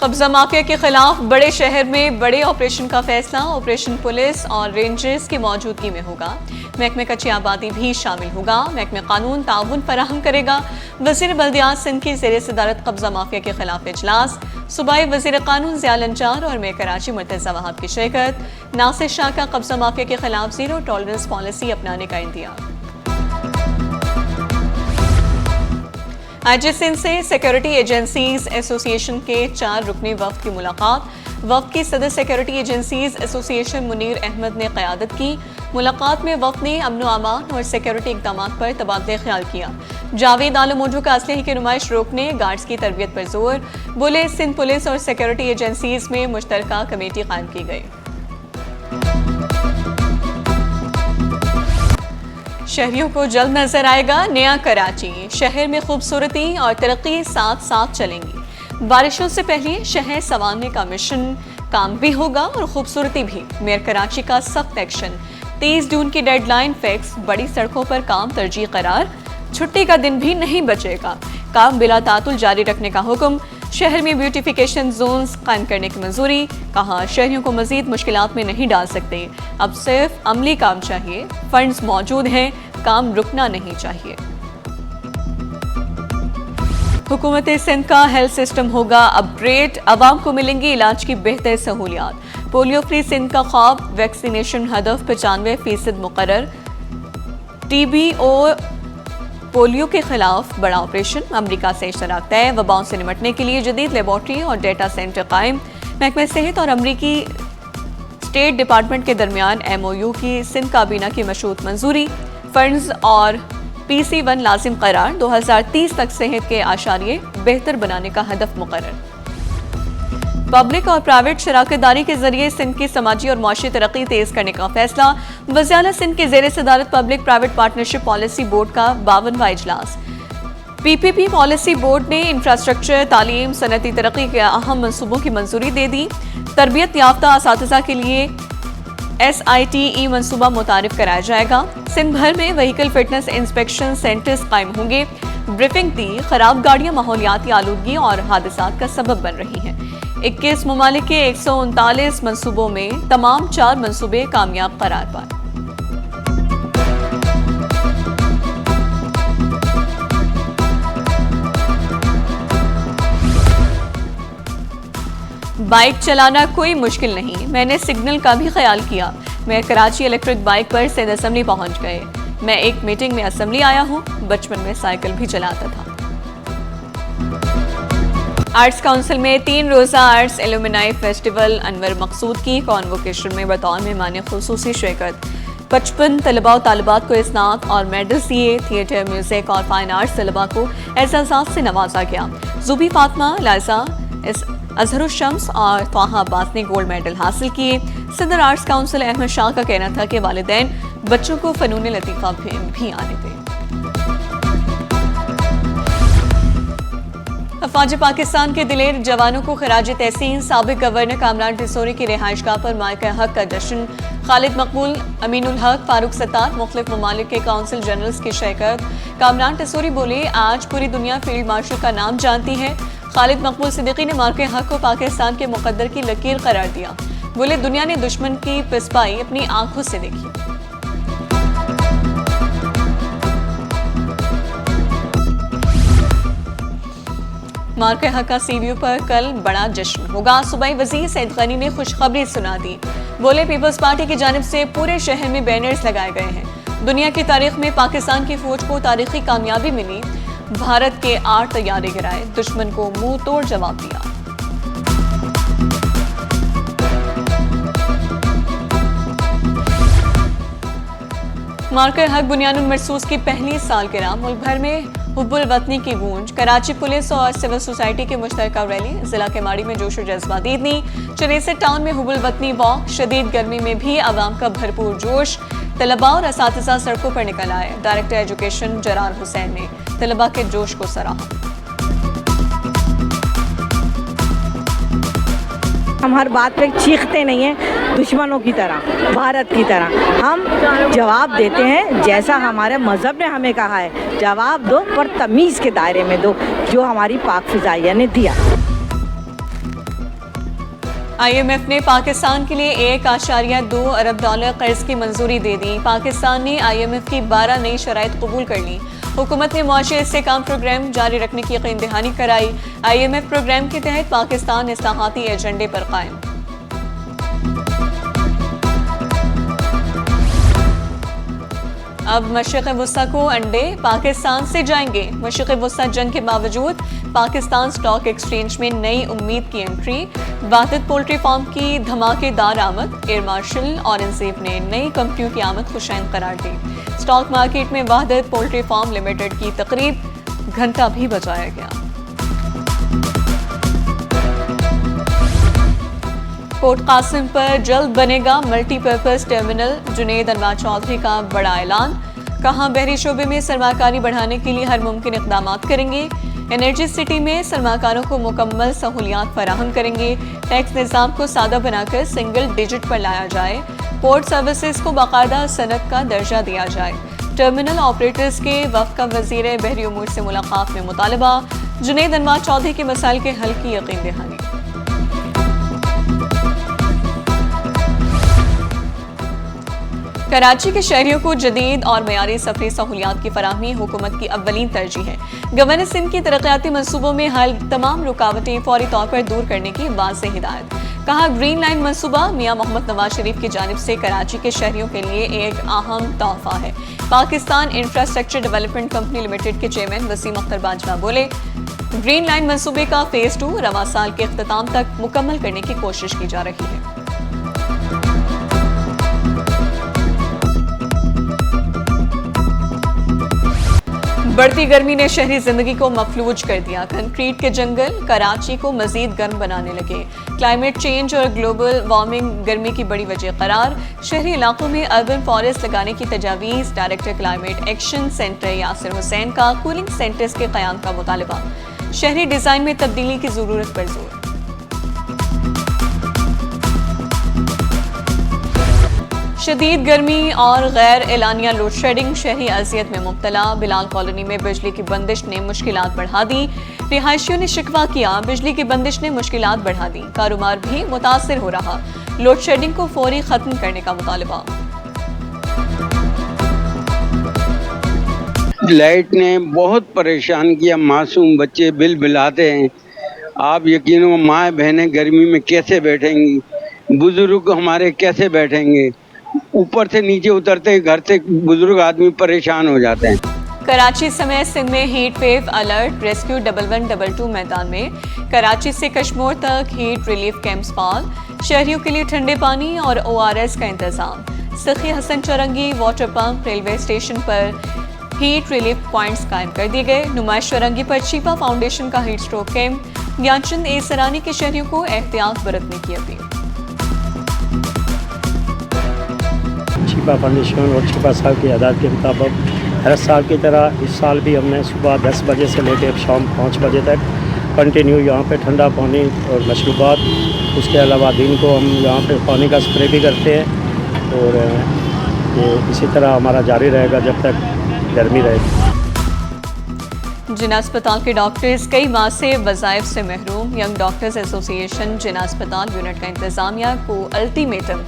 قبضہ مافیا کے خلاف بڑے شہر میں بڑے آپریشن کا فیصلہ، آپریشن پولیس اور رینجرز کی موجودگی میں ہوگا۔ محکمہ کچی آبادی بھی شامل ہوگا۔ محکمہ قانون تعاون فراہم کرے گا۔ وزیر بلدیات سندھ کی زیر صدارت قبضہ مافیا کے خلاف اجلاس، صوبائی وزیر قانون ضیاء الانچار اور میئر کراچی مرتضی وہاب کی شرکت۔ ناصر شاہ کا قبضہ مافیا کے خلاف زیرو ٹالرنس پالیسی اپنانے کا اندیہ۔ آئی جی سندھ سے سیکورٹی ایجنسیز ایسوسی ایشن کے 4 رکنی وفد کی ملاقات۔ وفد کی صدر سیکورٹی ایجنسیز ایسوسی ایشن منیر احمد نے قیادت کی۔ ملاقات میں وفد نے امن و امان اور سیکورٹی اقدامات پر تبادلہ خیال کیا۔ جاوید عالم موجو کا اسلحے کی نمائش روکنے، گارڈز کی تربیت پر زور۔ بولے سندھ پولیس اور سیکورٹی ایجنسیز میں مشترکہ کمیٹی قائم کی گئی۔ شہریوں کو جلد نظر آئے گا نیا کراچی، شہر میں خوبصورتی اور ترقی ساتھ ساتھ چلیں گی۔ بارشوں سے پہلے شہر سنوارنے کا مشن کام بھی ہوگا اور خوبصورتی بھی۔ میئر کراچی کا سخت ایکشن، 23 جون کی ڈیڈ لائن فکس، بڑی سڑکوں پر کام ترجیح قرار، چھٹی کا دن بھی نہیں بچے گا، کام بلا تعطل جاری رکھنے کا حکم۔ شہر میں بیوٹیفیکیشن زونز قائم کرنے کی منظوری، کہا شہریوں کو مزید مشکلات میں نہیں ڈال سکتے، اب صرف عملی کام چاہیے، فنڈز موجود ہیں، کام رکنا نہیں چاہیے۔ حکومت سندھ کا ہیلتھ سسٹم ہوگا اپ گریڈ، عوام کو ملیں گی علاج کی بہتر سہولیات۔ پولیو فری سندھ کا خواب، ویکسینیشن ہدف 95% مقرر۔ ٹی بی اور پولیو کے خلاف بڑا آپریشن، امریکہ سے اشتراک طے۔ وباؤں سے نمٹنے کے لیے جدید لیبارٹری اور ڈیٹا سینٹر قائم۔ محکمہ صحت اور امریکی اسٹیٹ ڈپارٹمنٹ کے درمیان MOU کی سندھ کابینہ کی مشروط منظوری۔ فنڈز اور PC1 لازم قرار، 2030 تک صحت کے اعشاریے بہتر بنانے کا ہدف مقرر۔ پبلک اور پرائیویٹ شراکت داری کے ذریعے سندھ کی سماجی اور معاشی ترقی تیز کرنے کا فیصلہ۔ وزیر اعلیٰ سندھ کی زیر صدارت public private partnership policy board کا 52واں اجلاس۔ PPP پالیسی بورڈ نے انفراسٹرکچر، تعلیم، صنعتی ترقی کے اہم منصوبوں کی منظوری دے دی۔ تربیت یافتہ اساتذہ کے لیے SITE منصوبہ متعارف کرایا جائے گا۔ سندھ بھر میں وہیکل فٹنس انسپیکشن سینٹرز قائم ہوں گے۔ بریفنگ دی، خراب گاڑیاں ماحولیاتی آلودگی اور حادثات کا سبب بن رہی ہیں۔ 21 ممالک کے 139 منصوبوں میں تمام 4 منصوبے کامیاب قرار پائے۔ بائک چلانا کوئی مشکل نہیں، میں نے سگنل کا بھی خیال کیا۔ میں کراچی الیکٹرک بائک پر سندھ اسمبلی پہنچ گئے۔ میں ایک میٹنگ میں اسمبلی آیا ہوں، بچپن میں سائیکل بھی چلاتا تھا۔ آرٹس کونسل میں 3 روزہ آرٹس ایلومنائی فیسٹیول، انور مقصود کی کانووکیشن میں بطور مہمان خصوصی شرکت۔ 55 طلباء و طالبات کو اسناد اور میڈلز دیے۔ تھیٹر، میوزک اور فائن آرٹس طلباء کو اعزازات سے نوازا گیا۔ زوبی فاطمہ، لائزہ، اظہر الشمس اور طاہا عباس نے گولڈ میڈل حاصل کیے۔ صدر آرٹس کونسل احمد شاہ کا کہنا تھا کہ والدین بچوں کو فنون لطیفہ بھی آنے دیں۔ افواج پاکستان کے دلیر جوانوں کو خراج تحسین۔ سابق گورنر کامران ٹیسوری کی رہائش گاہ پر مائیکہ حق کا جشن۔ خالد مقبول، امین الحق، فاروق ستار، مختلف ممالک کے کونسل جنرلز کی شرکت۔ کامران ٹیسوری بولے، آج پوری دنیا فیلڈ مارشل کا نام جانتی ہے۔ خالد مقبول صدیقی نے مارکہ حق کو پاکستان کے مقدر کی لکیر قرار دیا۔ بولے، دنیا نے دشمن کی پسپائی اپنی آنکھوں سے دیکھی۔ مارکہ حق کا CVO پر کل بڑا جشن ہوگا۔ صوبائی وزیر سعید غنی نے خوشخبری سنا دی۔ بولے، پیپلز پارٹی کی جانب سے پورے شہر میں بینرز لگائے گئے ہیں۔ دنیا کی تاریخ میں پاکستان کی فوج کو تاریخی کامیابی ملی۔ بھارت کے 8 طیارے گرائے، دشمن کو منہ توڑ جواب دیا۔ مارکہ حق بنیان المرصوص کی پہلی سالگرہ، ملک بھر میں حب الوطنی کی گونج۔ کراچی پولیس اور سول سوسائٹی کی مشترکہ ریلی، ضلع کیماڑی میں جوش و جذبہ دیدنی۔ چنیسر ٹاؤن میں حب الوطنی واک، شدید گرمی میں بھی عوام کا بھرپور جوش۔ طلباء اور اساتذہ سڑکوں پر نکل آئے۔ ڈائریکٹر ایجوکیشن جرار حسین نے طلباء کے جوش کو سراہا۔ ہم ہر بات پہ چیختے نہیں ہیں دشمنوں کی طرح، بھارت کی طرح۔ ہم جواب دیتے ہیں جیسا ہمارے مذہب نے ہمیں کہا ہے، جواب دو پر تمیز کے دائرے میں دو، جو ہماری پاک فضائیہ نے دیا۔ IMF نے پاکستان کے لیے $1.2 ارب قرض کی منظوری دے دی. پاکستان نے IMF کی 12 نئی شرائط قبول کر لی. حکومت نے معاشی استحکام پروگرام جاری رکھنے کی یقین دہانی کرائی. IMF پروگرام کے تحت پاکستان اصلاحاتی ایجنڈے پر قائم. اب مشرق وسطیٰ کو انڈے پاکستان سے جائیں گے. مشرق وسطیٰ جنگ کے باوجود پاکستان اسٹاک ایکسچینج میں نئی امید کی انٹری. واحد پولٹری فارم کی دھماکے دار آمد. ایئر مارشل اورنگزیب نے نئی کمپنیوں کی آمد خوشائند قرار دی. اسٹاک مارکیٹ میں واحد پولٹری فارم لمیٹڈ کی تقریب گھنٹہ بھی بجایا گیا. پورٹ قاسم پر جلد بنے گا ملٹی پرپز ٹرمینل. جنید انوار چودھری کا بڑا اعلان. کہاں بحری شعبے میں سرمایہ کاری بڑھانے کے لیے ہر ممکن اقدامات کریں گے. انرجی سٹی میں سرمایہ کاروں کو مکمل سہولیات فراہم کریں گے. ٹیکس نظام کو سادہ بنا کر سنگل ڈیجٹ پر لایا جائے. پورٹ سروسز کو باقاعدہ صنعت کا درجہ دیا جائے. ٹرمینل آپریٹرز کے وفد کا وزیر بحری امور سے ملاقات میں مطالبہ. جنید انوار چودھری کے مسائل کے حل کی یقین دہانی. کراچی کے شہریوں کو جدید اور معیاری سفری سہولیات کی فراہمی حکومت کی اولین ترجیح ہے. گورنر سندھ کی ترقیاتی منصوبوں میں حل تمام رکاوٹیں فوری طور پر دور کرنے کی واضح ہدایت. کہا گرین لائن منصوبہ میاں محمد نواز شریف کی جانب سے کراچی کے شہریوں کے لیے ایک اہم تحفہ ہے. Pakistan infrastructure development company limited کے چیئرمین وسیم اختر باجوہ بولے گرین لائن منصوبے کا فیز 2 رواں سال کے اختتام تک مکمل کرنے کی کوشش کی جا رہی ہے. بڑھتی گرمی نے شہری زندگی کو مفلوج کر دیا. کنکریٹ کے جنگل کراچی کو مزید گرم بنانے لگے. کلائمیٹ چینج اور گلوبل وارمنگ گرمی کی بڑی وجہ قرار. شہری علاقوں میں اربن فارسٹ لگانے کی تجاویز. Director climate action centre Yasir Hussain کا کولنگ سینٹرز کے قیام کا مطالبہ. شہری ڈیزائن میں تبدیلی کی ضرورت پر زور. شدید گرمی اور غیر اعلانیہ لوڈ شیڈنگ. شہری اذیت میں مبتلا. بلال کالونی میں بجلی کی بندش نے مشکلات بڑھا دی. رہائشیوں نے شکوہ کیا بجلی کی بندش نے مشکلات بڑھا دی. کاروبار بھی متاثر ہو رہا. لوڈ شیڈنگ کو فوری ختم کرنے کا مطالبہ. لائٹ نے بہت پریشان کیا. معصوم بچے بل بلاتے ہیں. آپ یقینوں ماں بہنیں گرمی میں کیسے بیٹھیں گی. بزرگ ہمارے کیسے بیٹھیں گے. اوپر سے نیچے اترتے گھر سے بزرگ آدمی پریشان ہو جاتے ہیں. کراچی سمیت سندھ میں ہیٹ ویو الرٹ. ریسکیو 1122 میدان میں. کراچی سے کشمور تک ہیٹ ریلیف کیمپس فعال. شہریوں کے لیے ٹھنڈے پانی اور ORS کا انتظام. Sakhi Hassan Chowrangi water pump railway station پر ہیٹ ریلیف پوائنٹس قائم کر دیے گئے. نمائش چرنگی پر شیپا فاؤنڈیشن کا heat stroke camp. Gyanchand Sarani کے شہریوں کو احتیاط برتنے کی اپیل. شیپا فاؤنڈیشن اور شیپا صاحب کی ہدایت کے مطابق ہر سال کی طرح اس سال بھی ہم نے صبح 10 بجے سے لے کے شام 5 بجے تک کنٹینیو یہاں پہ ٹھنڈا پانی اور مشروبات. اس کے علاوہ دن کو ہم یہاں پہ پانی کا اسپرے بھی کرتے ہیں اور یہ اسی طرح ہمارا جاری رہے گا جب تک گرمی رہے گی. جنا اسپتال کے ڈاکٹرز کئی ماہ سے وظائف سے محروم. ینگ ڈاکٹرز ایسوسی ایشن جنا اسپتال یونٹ کا انتظامیہ کو الٹیمیٹم.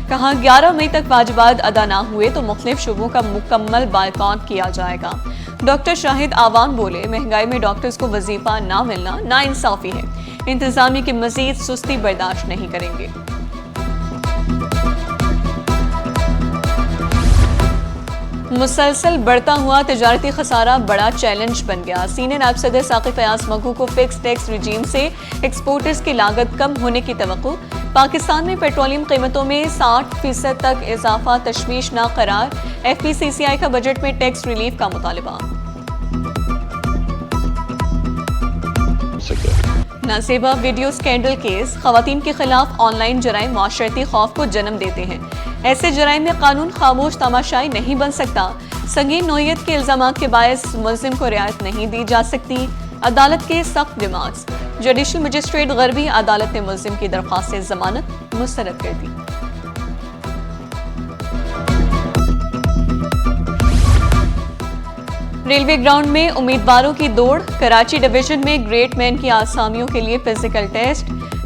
کہا 11 مئی تک واجبات ادا نہ ہوئے تو مختلف شعبوں کا مکمل بائیکاٹ کیا جائے گا. ڈاکٹر شاہد آوان بولے مہنگائی میں ڈاکٹرز کو وظیفہ نہ ملنا ناانصافی ہے. انتظامیہ کی مزید سستی برداشت نہیں کریں گے. مسلسل بڑھتا ہوا تجارتی خسارہ بڑا چیلنج بن گیا. سینئر نائب صدر ثاقب فیاض مگو کو فکس ٹیکس رجیم سے ایکسپورٹرز کی لاگت کم ہونے کی توقع. پاکستان میں پیٹرولیم قیمتوں میں 60% تک اضافہ تشویشناک قرار. FPCCI کا بجٹ میں ٹیکس ریلیف کا مطالبہ. نازیبہ ویڈیو سکینڈل کیس. خواتین کے خلاف آن لائن جرائم معاشرتی خوف کو جنم دیتے ہیں. ایسے جرائم میں قانون خاموش تماشائی نہیں بن سکتا. سنگین نوعیت کے الزامات کے باعث ملزم کو رعایت نہیں دی جا سکتی. عدالت کے سخت ڈیمانڈز. جوڈیشل مجسٹریٹ غربی عدالت نے ملزم کی درخواست ضمانت مسترد کر دی. ریلوے گراؤنڈ میں امیدواروں کی دوڑ. کراچی ڈویژن میں گریٹ مین کی آسامیوں کے لیے فزیکل ٹیسٹ.